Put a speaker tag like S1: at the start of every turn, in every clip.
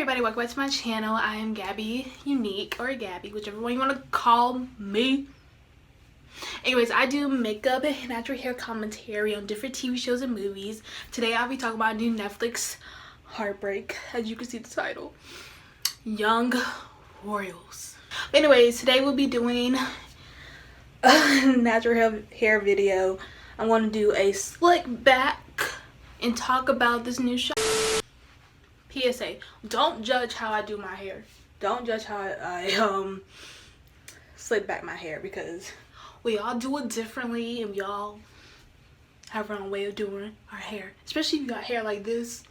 S1: everybody, welcome back to my channel. I am Gabby Unique, or Gabby, whichever one you want to call me. Anyways, I do makeup and natural hair commentary on different TV shows and movies. Today I'll be talking about new Netflix Heartbreak, as you can see the title, Young Royals. But anyways, today we'll be doing a natural hair video. I'm going to do a slick back and talk about this new show. PSA, don't judge how I do my hair. Don't judge how I slick back my hair, because we all do it differently and we all have our own way of doing our hair. Especially if you got hair like this.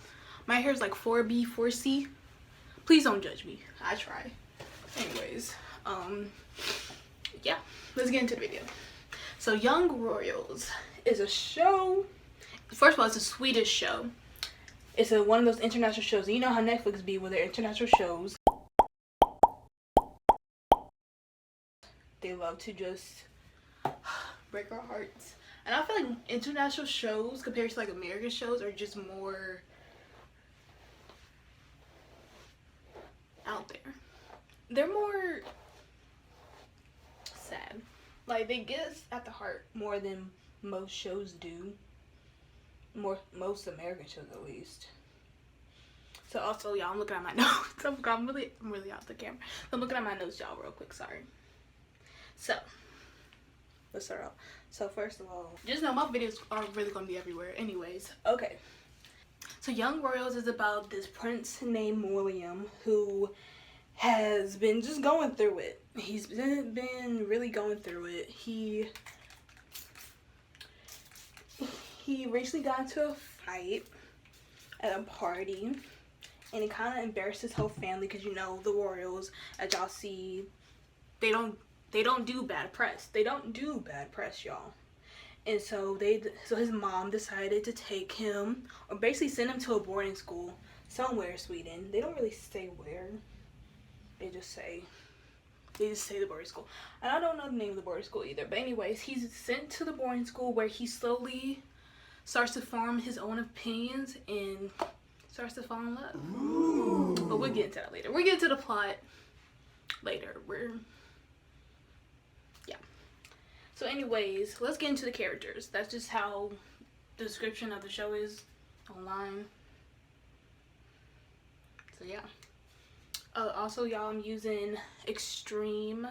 S1: My hair is like 4B, 4C. Please don't judge me. I try. Anyways, yeah, let's get into the video. So Young Royals is a show. First of all, it's a Swedish show. It's one of those international shows. You know how Netflix be with their international shows. They love to just break our hearts. And I feel like international shows compared to like American shows are just more out there. They're more sad. Like, they get us at the heart more than most shows do. Most American shows, at least. So also, y'all, I'm looking at my notes. I'm really out the camera. I'm looking at my notes, y'all, real quick. Sorry. So let's start off. So first of all, just know my videos are really gonna be everywhere. Anyways, okay. So Young Royals is about this prince named William who has been just going through it. He's been really going through it. He recently got into a fight at a party, and it kind of embarrassed his whole family, because you know the royals, as y'all see, they don't do bad press. They don't do bad press, y'all. And so his mom decided to take him, or basically send him to a boarding school somewhere in Sweden. They don't really say where. They just say the boarding school. And I don't know the name of the boarding school either. But anyways, he's sent to the boarding school where he slowly starts to form his own opinions and starts to fall in love. Ooh. But we'll get into that later. We'll get into the plot later. Yeah. So anyways, let's get into the characters. That's just how the description of the show is online. So yeah. Also, y'all, I'm using Extreme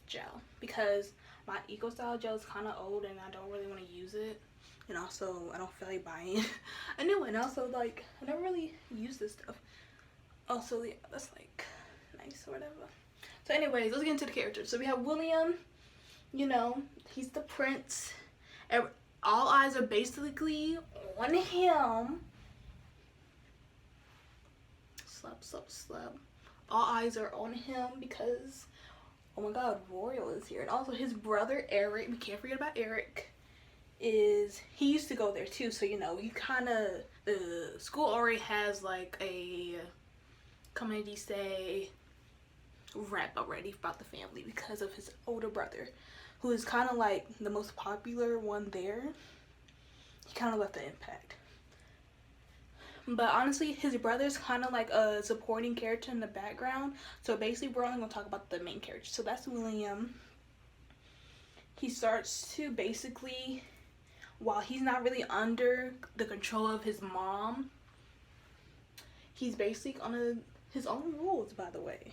S1: gel because my Eco Style gel is kind of old and I don't really want to use it. And also, I don't feel like buying a new one. Also, like, I don't really use this stuff. Also, yeah, that's like nice or whatever. So anyways, let's get into the characters. So we have William. You know, he's the prince. All eyes are basically on him. Slap. All eyes are on him because, oh my god, Royal is here. And also his brother Eric, we can't forget about Eric, he used to go there too. So, you know, the school already has like a community stay rap already about the family because of his older brother, who is kind of like the most popular one there. He kind of left an impact. But honestly, his brother's kind of like a supporting character in the background. So basically, we're only going to talk about the main character. So that's William. He starts to basically, while he's not really under the control of his mom, he's basically on his own rules, by the way.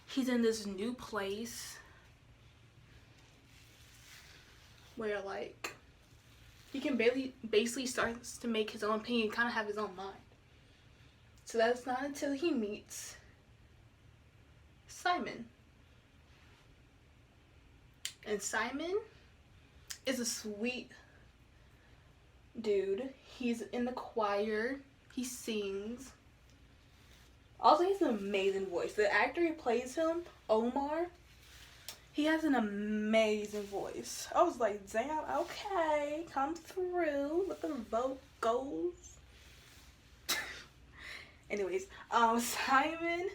S1: He's in this new place where, like, he can basically starts to make his own opinion, kind of have his own mind. So that's not until he meets Simon. And Simon is a sweet dude. He's in the choir. He sings. Also, he has an amazing voice. The actor who plays him, Omar, he has an amazing voice. I was like, damn, okay, come through with the vocals. Anyways, Simon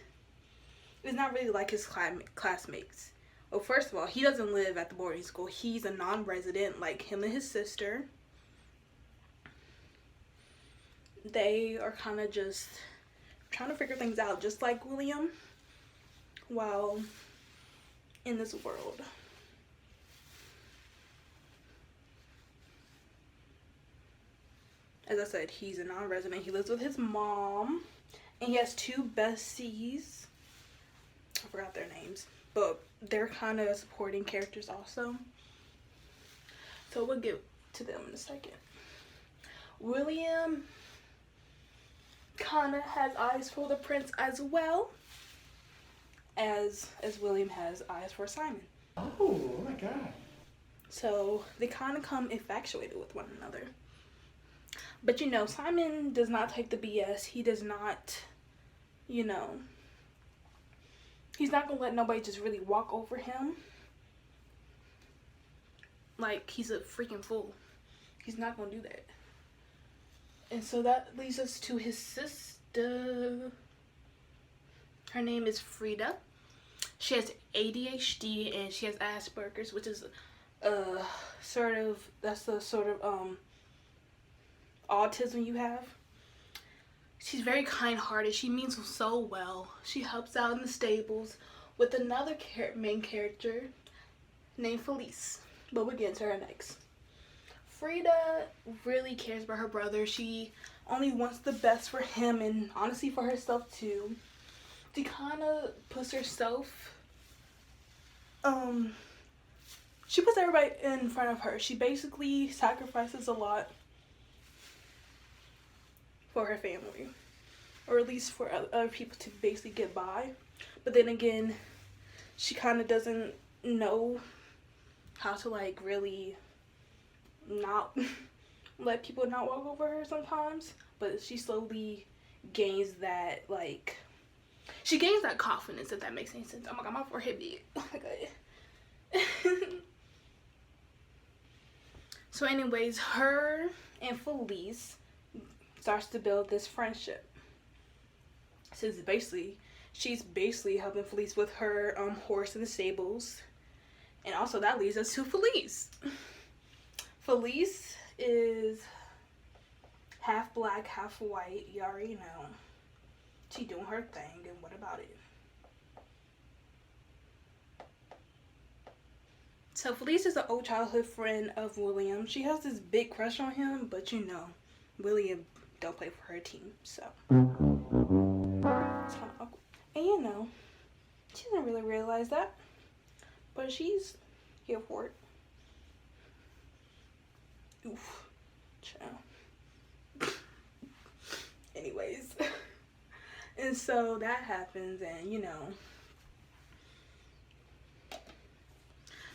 S1: is not really like his classmates. Well, first of all, he doesn't live at the boarding school. He's a non-resident, like him and his sister. They are kind of just trying to figure things out just like William while in this world. As I said, he's a non-resident. He lives with his mom, and he has two besties. I forgot their names, but they're kind of supporting characters also. So we'll get to them in a second. William kind of has eyes for the prince as well as William has eyes for Simon.
S2: Oh my god.
S1: So they kind of come infatuated with one another. But you know, Simon does not take the BS. He does not, you know, he's not gonna let nobody just really walk over him. Like, he's a freaking fool. He's not gonna do that. And so that leads us to his sister. Her name is Frida. She has ADHD and she has Asperger's, which is that's the sort of autism you have. She's very kind-hearted. She means so well. She helps out in the stables with another main character named Felice, but we'll get to her next. Frida really cares about her brother. She only wants the best for him and honestly for herself too. She kind of puts herself, she puts everybody in front of her. She basically sacrifices a lot for her family, or at least for other people to basically get by. But then again, she kind of doesn't know how to like really not let people not walk over her sometimes. But she slowly gains that, like, she gains that confidence, if that makes any sense. Oh my god, my forehead big. Oh my god. So anyways, her and Felice starts to build this friendship. Since she's basically helping Felice with her horse in the stables. And also that leads us to Felice. Felice is half black, half white. You already know. She doing her thing, and what about it? So Felice is an old childhood friend of William. She has this big crush on him, but you know, William don't play for her team, so it's kind of awkward. And you know, she doesn't really realize that, but she's here for it. Oof, child. Anyways, and so that happens, and you know,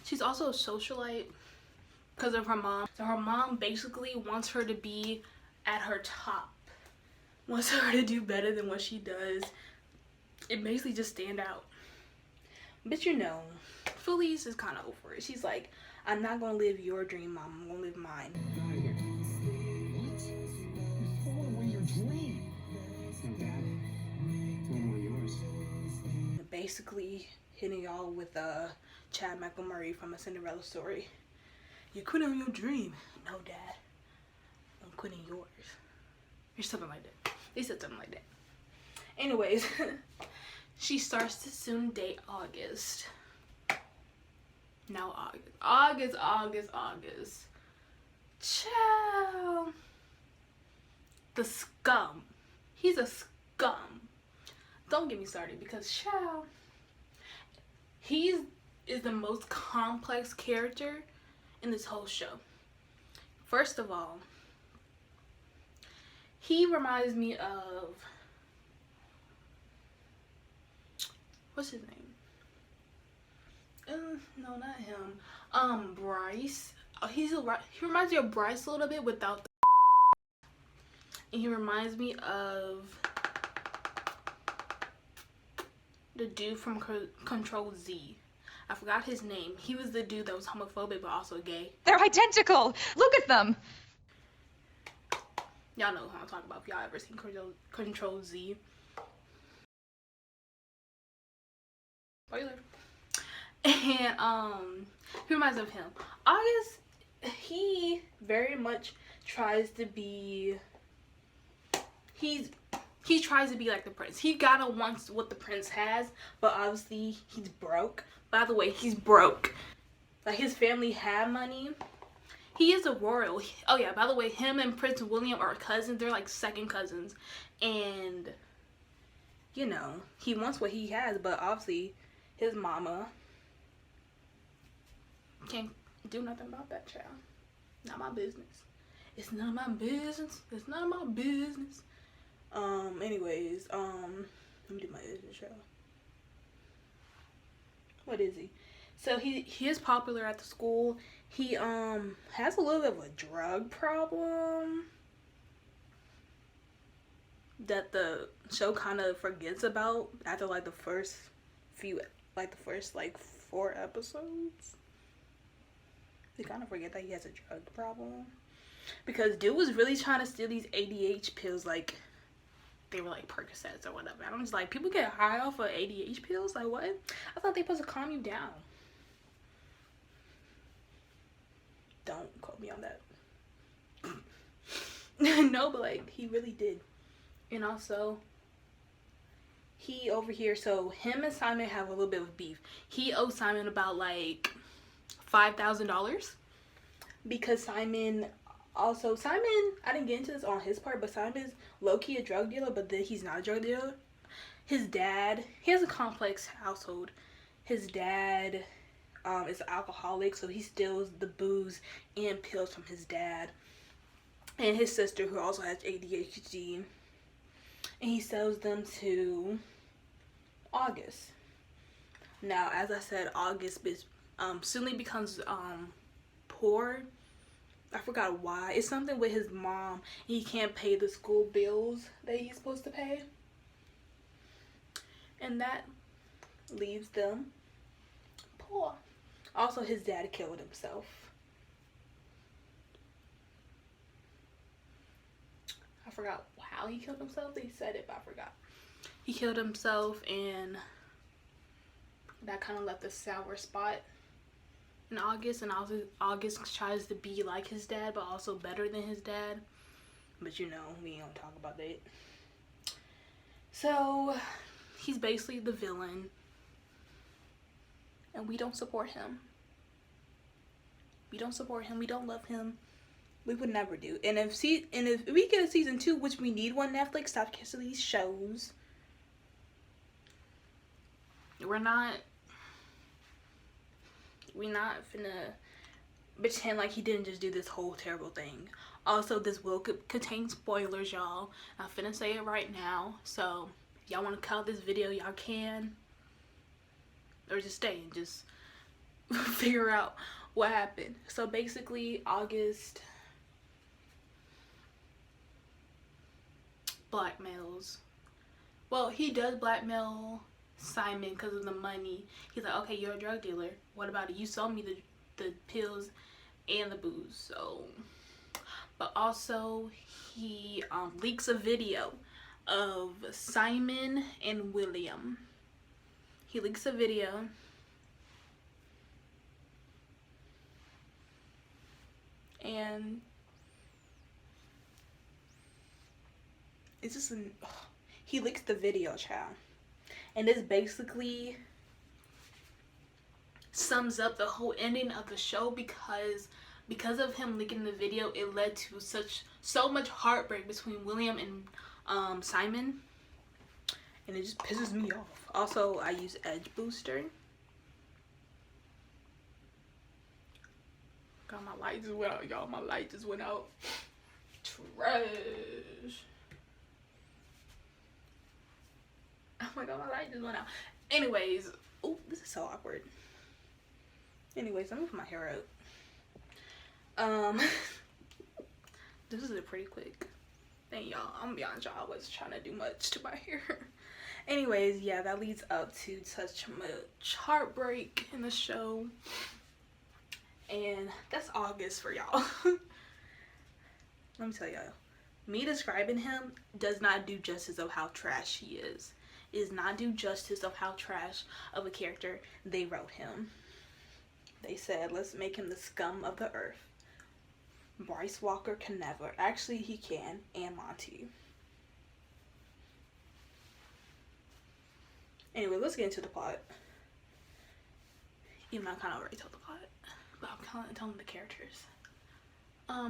S1: she's also a socialite because of her mom. So her mom basically wants her to be at her top, wants her to do better than what she does, and basically just stand out. But you know, Felice is kind of over it. She's like, I'm not gonna live your dream, mom, I'm gonna live mine.
S2: What? You throwing away your dream. No, Dad. Throwing away yours.
S1: Basically hitting y'all with Chad Michael Murray from A Cinderella Story. You quit on your dream. No, Dad, I'm quitting yours. Or something like that. They said something like that. Anyways, she starts to soon date August. Now August. Child. The scum. He's a scum. Don't get me started because child, he is the most complex character in this whole show. First of all, he reminds me of, what's his name? No, not him. Bryce. He reminds me of Bryce a little bit without the and he reminds me of the dude from Control Z. I forgot his name. He was the dude that was homophobic but also gay.
S3: They're identical. Look at them.
S1: Y'all know who I'm talking about if y'all ever seen Control Z. Spoiler. And he reminds me of him. August, he very much tries to be, he's he tries to be like the prince. He gotta wants what the prince has, but obviously he's broke. By the way, he's broke. Like, his family had money. He is a royal. Oh yeah, by the way, him and Prince William are cousins. They're like second cousins. And, you know, he wants what he has, but obviously his mama can't do nothing about that, child. Not my business. It's none of my business. It's none of my business. Anyways, let me do my editing show. What is he? So he is popular at the school. He has a little bit of a drug problem that the show kind of forgets about after like the first 4 episodes. They kind of forget that he has a drug problem because dude was really trying to steal these ADHD pills like they were like Percocets or whatever. I'm just like, people get high off of ADHD pills? Like, what? I thought they were supposed to calm you down. Don't quote me on that. No, but like, he really did. And also, he over here, so him and Simon have a little bit of beef. He owes Simon about like $5,000 because Simon, I didn't get into this on his part, but Simon's low-key a drug dealer, but then he's not a drug dealer. His dad, he has a complex household. His dad is an alcoholic, so he steals the booze and pills from his dad. And his sister, who also has ADHD, and he sells them to August. Now, as I said, August soonly becomes poor. I forgot why. It's something with his mom. He can't pay the school bills that he's supposed to pay. And that leaves them poor. Also, his dad killed himself. I forgot how he killed himself. They said it, but I forgot. He killed himself, and that kind of left a sour spot in August. And also, August tries to be like his dad, but also better than his dad. But you know, we ain't gonna talk about that. So, he's basically the villain. And we don't support him. We don't support him. We don't love him. We would never do. And if we get a season 2, which we need one, Netflix, stop canceling these shows. We're not finna pretend like he didn't just do this whole terrible thing. Also, this will contain spoilers, y'all. I'm finna say it right now. So, if y'all want to cut this video, y'all can. Or just stay and just figure out what happened. So, basically, August blackmails. Well, he does blackmail Simon because of the money. He's like, okay, you're a drug dealer. What about it? You sold me the pills and the booze. So, but also he leaks a video of Simon and William. He leaks a video. And it's just he leaks the video, child. And this basically sums up the whole ending of the show because of him leaking the video, it led to so much heartbreak between William and Simon. And it just pisses me off. Also, I use Edge Booster. God, my light just went out, y'all. My light just went out. Trash. Oh my god, my light just went out. Anyways, oh, this is so awkward. Anyways, let me put my hair out. This is a pretty quick thing, y'all. I'm gonna be honest, y'all. I wasn't trying to do much to my hair. Anyways, yeah, that leads up to such much heartbreak in the show. And that's August for y'all. Let me tell y'all. Me describing him does not do justice of how trash he is. It does not do justice of how trash of a character they wrote him. They said, let's make him the scum of the earth. Bryce Walker can never. Actually, he can. And Monty. Anyway, let's get into the plot. Even though I kind of already told the plot, but I'm kind of telling the characters.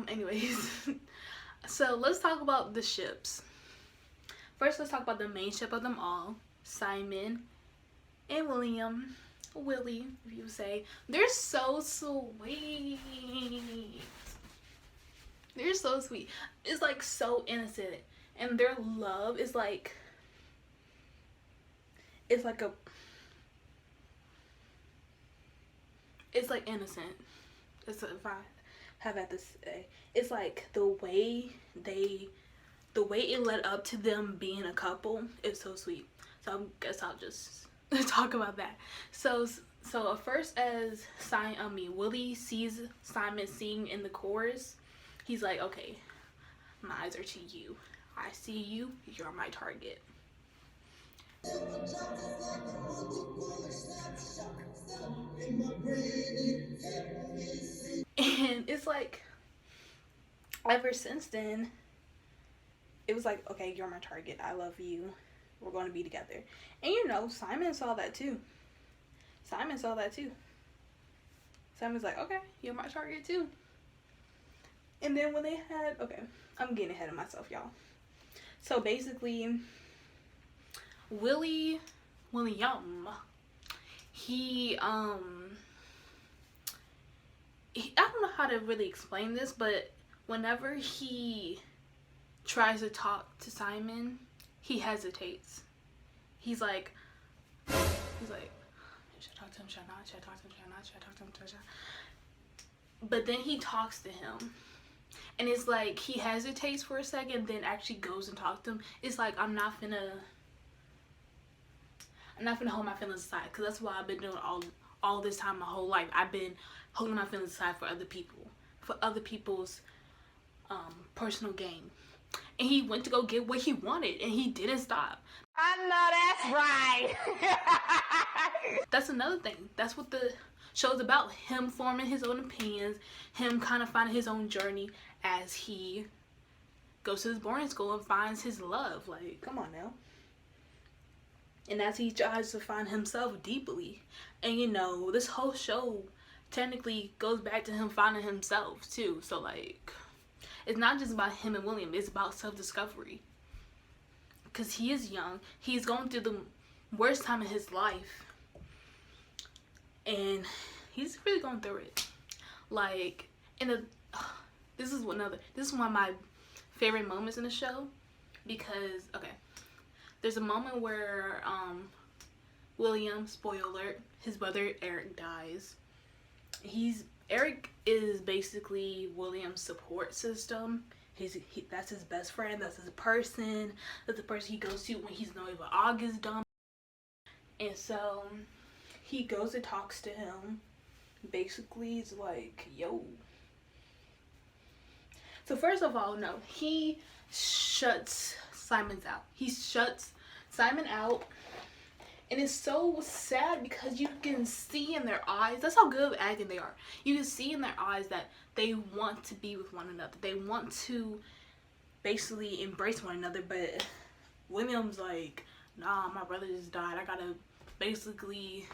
S1: Anyways, so let's talk about the ships. First, let's talk about the main ship of them all, Simon and William. Willie, if you say. They're so sweet. They're so sweet. It's like so innocent. And their love is like, it's like innocent. It's if I have had to say. It's like the way it led up to them being a couple is so sweet. So I guess I'll just talk about that. So first, as Willie sees Simon sing in the chorus, he's like, okay, my eyes are to you. I see you. You're my target. And it's like, ever since then, it was like, okay, you're my target. I love you. We're going to be together. And you know, Simon saw that too. Simon's like, okay, you're my target too. And then when they had, okay, I'm getting ahead of myself, y'all. So basically, William, he, I don't know how to really explain this, but whenever he tries to talk to Simon, he hesitates. He's like, should I talk to him? Should I not? Should I talk to him? Should I not? Should I talk to him? Should I? But then he talks to him. And it's like he hesitates for a second, then actually goes and talks to him. It's like, I'm not finna hold my feelings aside, because that's what I've been doing all this time, my whole life. I've been holding my feelings aside for other people, for other people's personal gain. And he went to go get what he wanted, and he didn't stop.
S4: I know that's right.
S1: That's another thing. That's what the show's about. Him forming his own opinions, him kind of finding his own journey as he goes to his boarding school and finds his love. Like, come on now. And as he tries to find himself deeply. And you know, this whole show technically goes back to him finding himself too. So like, it's not just about him and William, it's about self-discovery. Because he is young. He's going through the worst time in his life. And he's really going through it. Like, this is one of my favorite moments in the show. Because, okay, there's a moment where William, spoiler alert, his brother Eric dies. Eric is basically William's support system. That's his best friend. That's his person. That's the person he goes to when he's knowing what August done. And so he goes and talks to him. Basically, he's like, yo. So first of all, no, he shuts Simon out. And it's so sad because you can see in their eyes, that's how good of acting they are. You can see in their eyes that they want to be with one another. They want to basically embrace one another. But William's like, nah, my brother just died. I gotta basically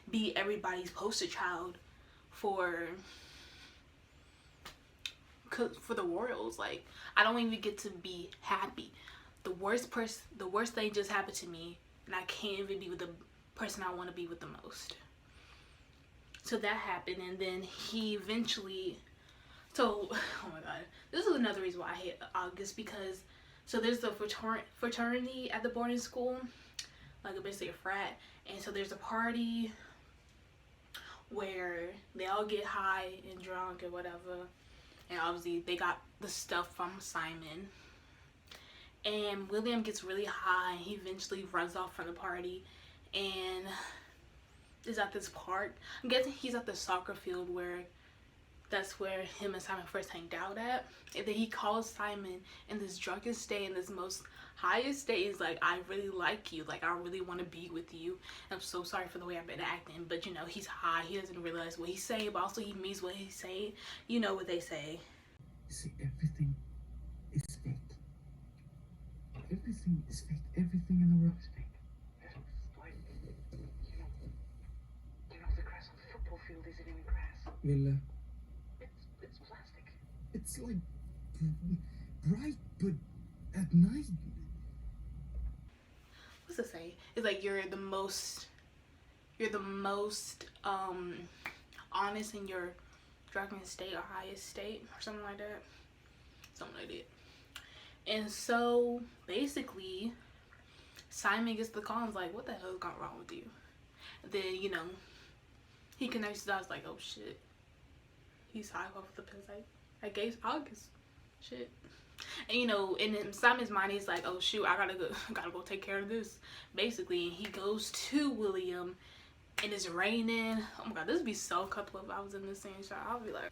S1: be everybody's poster child for the Royals. Like, I don't even get to be happy. The worst thing just happened to me. And I can't even be with the person I want to be with the most. So that happened, and then he eventually, oh my god, this is another reason why I hate August, because, so there's the fraternity at the boarding school, like basically a frat, and so there's a party where they all get high and drunk and whatever, and obviously they got the stuff from Simon. And William gets really high. He eventually runs off from the party and is at this park. I'm guessing he's at the soccer field that's where him and Simon first hanged out at. And then he calls Simon in this drunken state, in this most highest state. He's like, I really like you. Like, I really want to be with you. And I'm so sorry for the way I've been acting. But, you know, he's high. He doesn't realize what he's saying. But also he means what he's saying. You know what they say.
S2: You see, everything is fake. Everything is fake. Everything in the world is fake. Ville. It's plastic. It's like bright, but at night.
S1: What's it say? It's like you're the most honest in your darkest state or highest state or something like that. Something like that. And so basically Simon gets the call and is like, what the hell is going wrong with you? And then, you know, he connects the dots like, oh shit. He's high off the pills. Like, I guess August. Shit. And you know, in Simon's mind, he's like, oh shoot, I gotta go take care of this. Basically, he goes to William and it's raining. Oh my god, this would be so comfortable if I was in the same shot. I'll be like,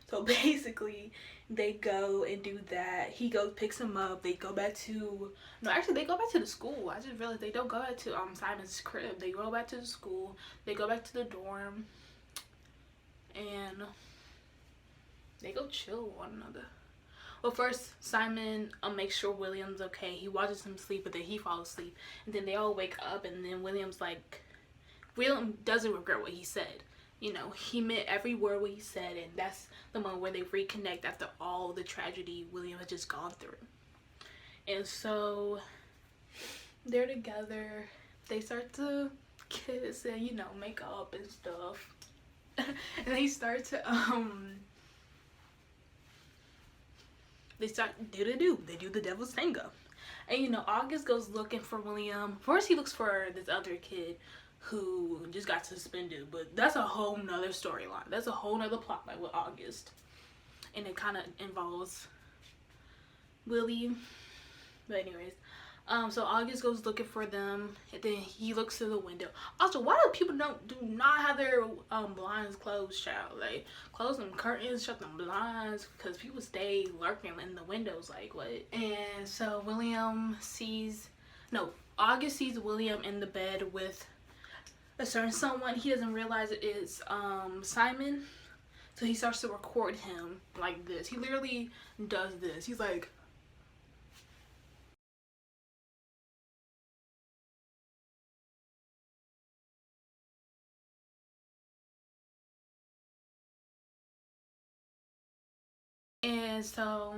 S1: so basically they go and do that. He goes, picks him up. They go back to, no, actually they go back to the school. I just realized they don't go back to Simon's crib. They go back to the school. They go back to the dorm and they go chill with one another. Well, first Simon makes sure William's okay. He watches him sleep, but then he falls asleep, and then they all wake up, and then William doesn't regret what he said. You know, he meant every word what he said, and that's the moment where they reconnect after all the tragedy William had just gone through. And so they're together. They start to kiss and, you know, make up and stuff. And they start to they do the devil's tango. And you know, August goes looking for William. First he looks for this other kid who just got suspended, but that's a whole nother storyline. That's a whole nother plotline with August, and it kind of involves Willie. But anyways, so August goes looking for them, and then he looks through the window. Also, why do people do not have their blinds closed, child? Like, close them curtains, shut them blinds, because people stay lurking in the windows. Like, what? And so August sees William in the bed with a certain someone. He doesn't realize it is Simon, so he starts to record him like this. He literally does this. He's like, and so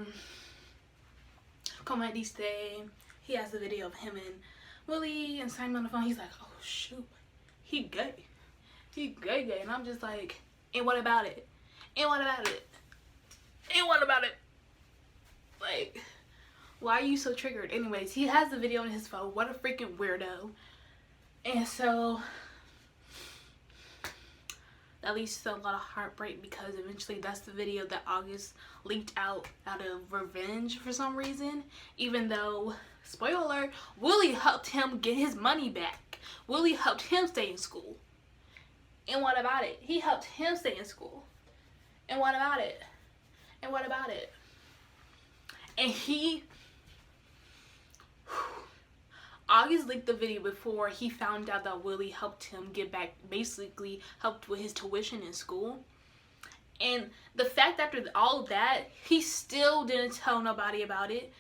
S1: come at this day, he has a video of him and Willie and Simon on the phone. He's like, oh shoot, he gay, and I'm just like, and what about it? Like, why are you so triggered? Anyways, he has the video on his phone. What a freaking weirdo. And so that leads to a lot of heartbreak, because eventually that's the video that August leaked out of revenge for some reason, even though, spoiler alert, Willie helped him get his money back. Willie helped him stay in school. And what about it? He helped him stay in school. And what about it? And August leaked the video before he found out that Willie helped him get back, basically helped with his tuition in school. And the fact after all that, he still didn't tell nobody about it.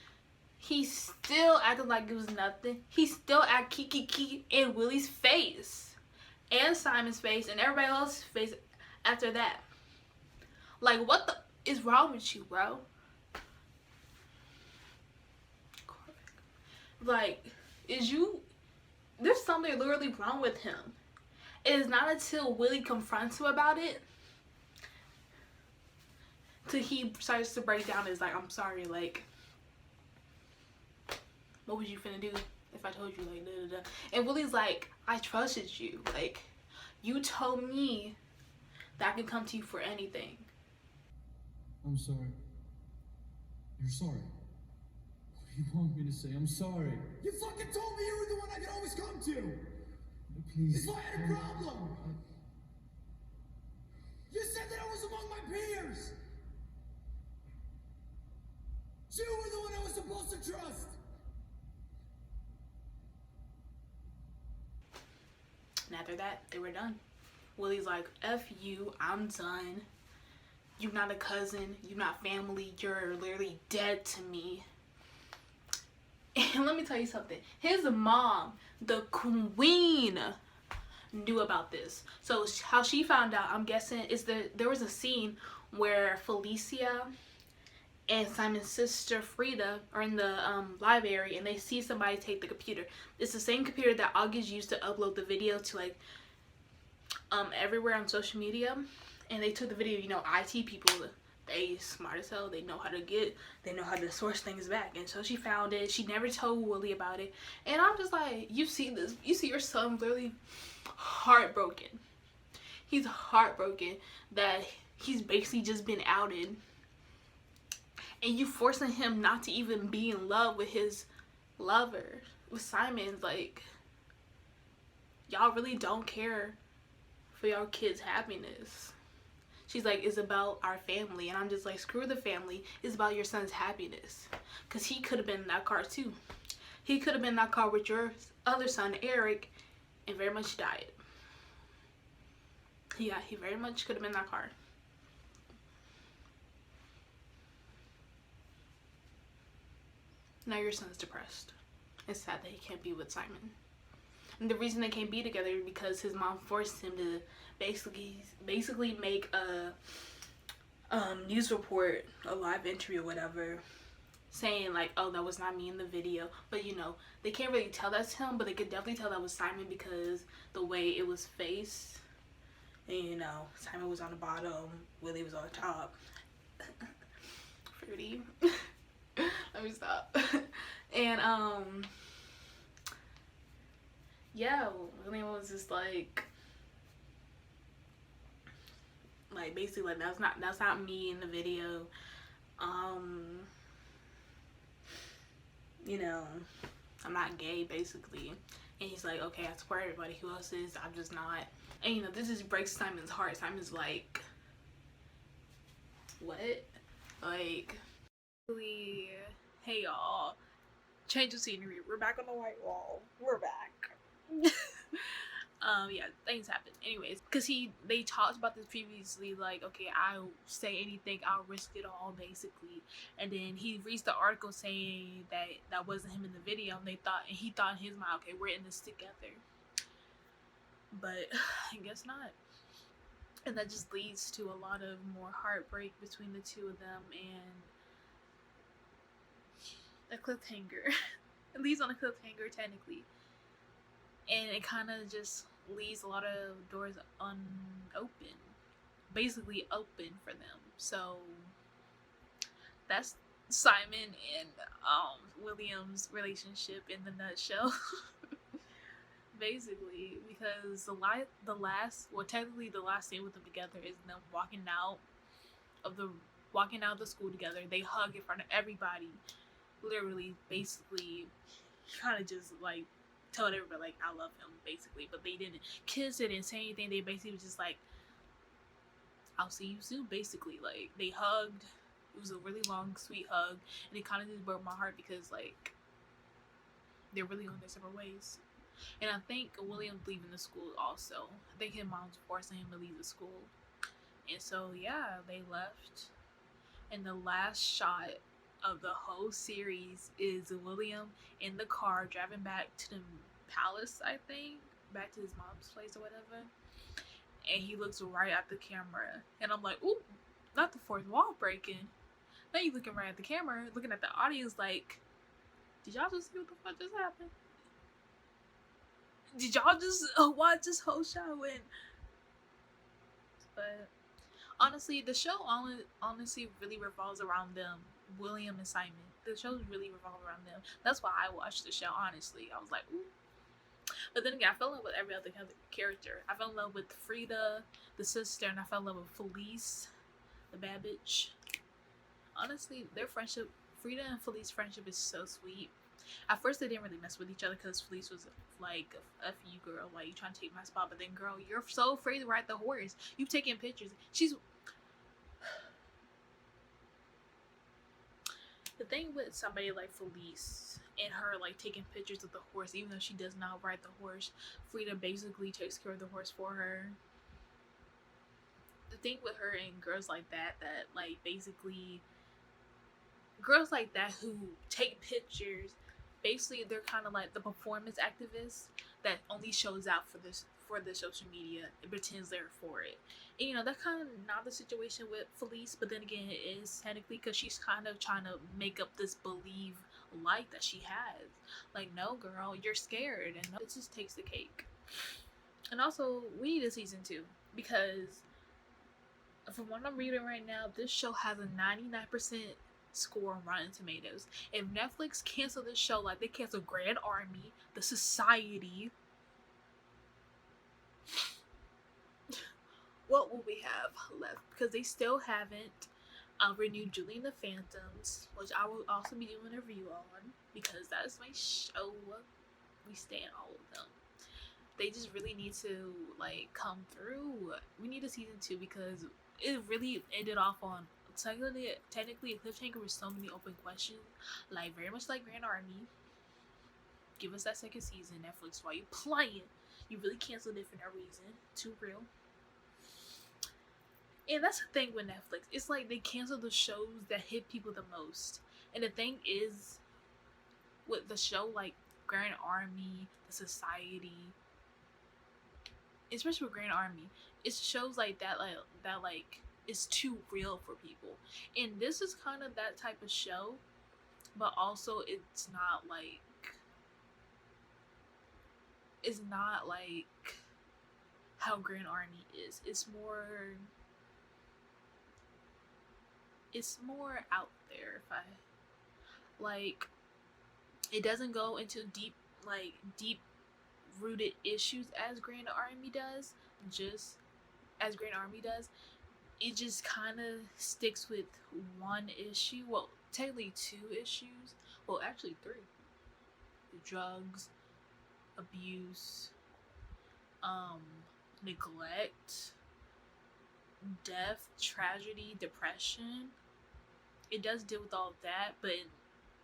S1: He still acted like it was nothing. He still acted kiki in Willie's face, and Simon's face, and everybody else's face after that. Like, what the is wrong with you, bro? Like, there's something literally wrong with him. It is not until Willie confronts him about it till he starts to break down. Is like, I'm sorry, like, what was you finna do if I told you, like, da da da? And Willie's like, I trusted you. Like, you told me that I can come to you for anything.
S2: I'm sorry. You're sorry. What do you want me to say? I'm sorry. You fucking told me you were the one I could always come to. Please. If I had a problem. You said that I was among my peers. You were the one I was supposed to trust.
S1: And after that, they were done. Willie's like, F you, I'm done. You're not a cousin. You're not family. You're literally dead to me. And let me tell you something. His mom, the queen, knew about this. So how she found out, I'm guessing, is there was a scene where Felicia and Simon's sister Frida are in the library, and they see somebody take the computer. It's the same computer that August used to upload the video to, like, everywhere on social media. And they took the video. You know, IT people, they smart as hell. They know how to source things back. And so she found it. She never told Willie about it. And I'm just like, you see your son literally heartbroken. He's heartbroken that he's basically just been outed. And you forcing him not to even be in love with his lover, with Simon. Like, y'all really don't care for your kids' happiness. She's like, it's about our family. And I'm just like, screw the family. It's about your son's happiness. Because he could have been in that car too. He could have been in that car with your other son, Eric, and very much died. Yeah, he very much could have been in that car. Now your son's depressed. It's sad that he can't be with Simon. And the reason they can't be together is because his mom forced him to basically make a news report, a live interview or whatever, saying like, oh, that was not me in the video. But you know, they can't really tell that's him, but they could definitely tell that was Simon because the way it was faced. And you know, Simon was on the bottom, Willie was on the top. Fruity. Let me stop. And yeah, William was just like basically like, that's not me in the video. You know, I'm not gay basically. And he's like, okay, I support everybody. Who else is? I'm just not. And you know, this just breaks Simon's heart. Simon's like, what? Like, hey y'all, change of scenery. We're back on the white wall. We're back. Yeah, things happen. Anyways, because they talked about this previously, like, okay, I'll say anything, I'll risk it all, basically. And then he reads the article saying that wasn't him in the video, and he thought in his mind, okay, we're in this together. But I guess not. And that just leads to a lot of more heartbreak between the two of them, and a cliffhanger. It leads on a cliffhanger, technically. And it kind of just leaves a lot of doors unopen. Basically open for them. So that's Simon and William's relationship in the nutshell. Basically, because the last scene with them together is them walking out of the school together. They hug in front of everybody. Literally, basically, kind of just like told everybody like, I love him, basically. But they didn't kiss, they didn't say anything. They basically was just like, I'll see you soon, basically. Like, they hugged. It was a really long, sweet hug, and it kind of just broke my heart because like they're really on their separate ways. And I think William's leaving the school also. I think his mom's forcing him to leave the school. And so yeah, they left. And the last shot of the whole series is William in the car driving back to the palace, I think, back to his mom's place or whatever. And he looks right at the camera, and I'm like, ooh, not the fourth wall breaking. Now you looking right at the camera, looking at the audience like, did y'all just see what the fuck just happened? Did y'all just watch this whole show? And but honestly, the show honestly really revolves around them, William and Simon. The show really revolves around them. That's why I watched the show, honestly. I was like, ooh. But then again, I fell in love with every other character. I fell in love with Frida, the sister, and I fell in love with Felice, the bad bitch. Honestly, their friendship, Frida and Felice's friendship is so sweet. At first, they didn't really mess with each other because Felice was like, F you, girl. Why you trying to take my spot? But then, girl, you're so afraid to ride the horse. You've taken pictures. The thing with somebody like Felice and her like taking pictures of the horse, even though she does not ride the horse, Frida basically takes care of the horse for her. The thing with her and girls like that like basically girls like that who take pictures basically they're kind of like the performance activists that only shows out for the social media and pretends they're for it. And, you know, that's kind of not the situation with Felice, but then again, it is technically because she's kind of trying to make up this believe light that she has. Like, no, girl, you're scared, and no, it just takes the cake. And also, we need a season 2 because from what I'm reading right now, this show has a 99% score on Rotten Tomatoes. If Netflix cancel this show like they canceled Grand Army, The Society, what will we have left? Because they still haven't renewed Julie and the Phantoms, which I will also be doing a review on because that's my show. We stand all of them. They just really need to like come through. We need a season 2 because it really ended off on technically a cliffhanger with so many open questions, like very much like Grand Army. Give us that second season, Netflix. While you playing, you really canceled it for no reason. Too real. And that's the thing with Netflix. It's like they cancel the shows that hit people the most. And the thing is, with the show like Grand Army, The Society, especially with Grand Army, it's shows like that is too real for people. And this is kind of that type of show, but also it's not like how Grand Army is. It's more out there. If I like, it doesn't go into deep rooted issues as Grand Army does. It just kind of sticks with one issue. Well, technically 2 issues. Well, actually 3. Drugs, abuse, neglect, death, tragedy, depression. It does deal with all of that, but in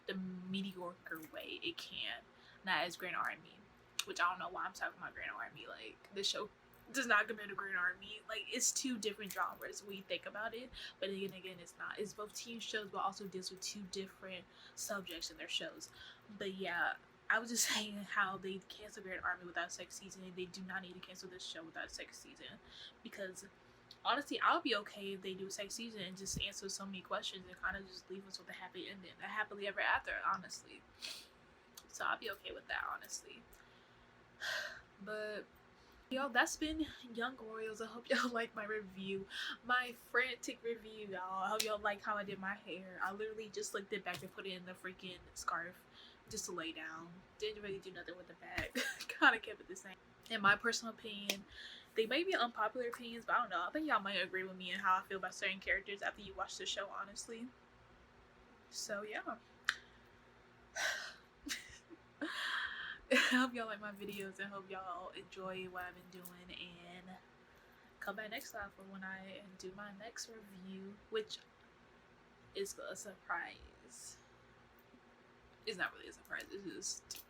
S1: the mediocre way it can. Not as Grand Army, which I don't know why I'm talking about Grand Army. Like, this show does not compare to Grand Army. Like, it's 2 different genres when you think about it, but again, it's not. It's both teen shows, but also deals with 2 different subjects in their shows. But yeah, I was just saying how they canceled Grand Army without a second season, and they do not need to cancel this show without a second season, because honestly, I'll be okay if they do a second season and just answer so many questions and kind of just leave us with a happy ending, a happily ever after, honestly. So I'll be okay with that, honestly. But y'all, that's been Young Royals. I hope y'all like my review, my frantic review, y'all. I hope y'all like how I did my hair. I literally just slicked it back and put it in the freaking scarf just to lay down. Didn't really do nothing with the bag. Kind of kept it the same. In my personal opinion, they may be unpopular opinions, but I don't know. I think y'all might agree with me on how I feel about certain characters after you watch the show, honestly. So yeah. I hope y'all like my videos and hope y'all enjoy what I've been doing, and come back next time for when I do my next review, which is a surprise. It's not really a surprise, it's just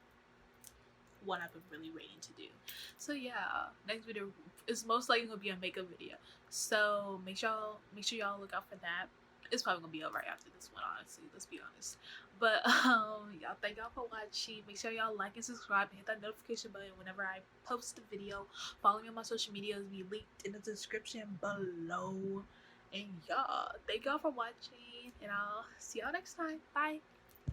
S1: what I've been really waiting to do. So yeah, next video is most likely gonna be a makeup video, so make sure y'all look out for that. It's probably gonna be up right after this one, honestly, let's be honest. But y'all, thank y'all for watching. Make sure y'all like and subscribe and hit that notification button whenever I post a video. Follow me on my social media, will be linked in the description below. And y'all, thank y'all for watching, and I'll see y'all next time. Bye.